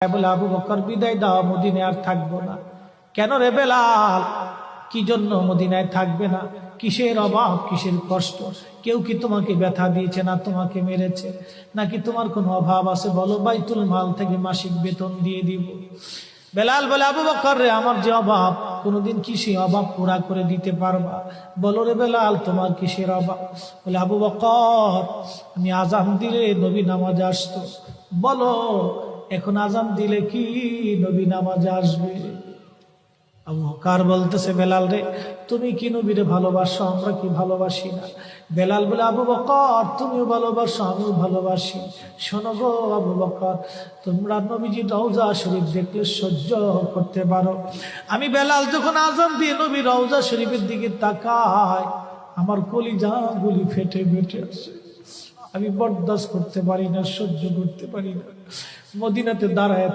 বলে, আবু বকর বিদায় দাও, মদিনায় আর থাকবো না। কেন রে বেলাল, কি জন্য মদিনায় থাকবে না? কিসের অভাব, কিসের কষ্ট? কেউ কি তোমাকে ব্যথা দিয়েছে, না তোমাকে মেরেছে, নাকি তোমার কোনো অভাব আছে? বলো, বাইতুল মাল থেকে মাসিক বেতন দিয়ে দিব। বেলাল বলে, আবু বকর রে, আমার যে অভাব, কোনোদিন কি সে অভাব পুরা করে দিতে পারবা? বলো রে বেলাল, তোমার কিসের অভাব? বলে, আবু বকর, আমি আজান দিলে নবী নামাজে আসতো। বলো, এখন আজান দিলে কি নবী নামাজে আসবে? আবু বকর বলতেছে, বেলাল রে, তুমি কি নবীরে ভালোবাসো, আমরা কি ভালোবাসি না? বেলাল বলে, আবু বকর, তুমিও ভালোবাসো, আমিও ভালোবাসি। শোনো গো আবু বকর, তোমরা নবীজি রওজা শরীফ দেখলে সহ্য করতে পারো? আমি বেলাল যখন আজান দিয়ে নবী রওজা শরীফের দিকে তাকাই, আমার কলিজা গুলি ফেটে ফেটে আসে। আমি বরদাস্ত করতে পারি না, সহ্য করতে পারি না। মদিনাতে দাঁড়ায়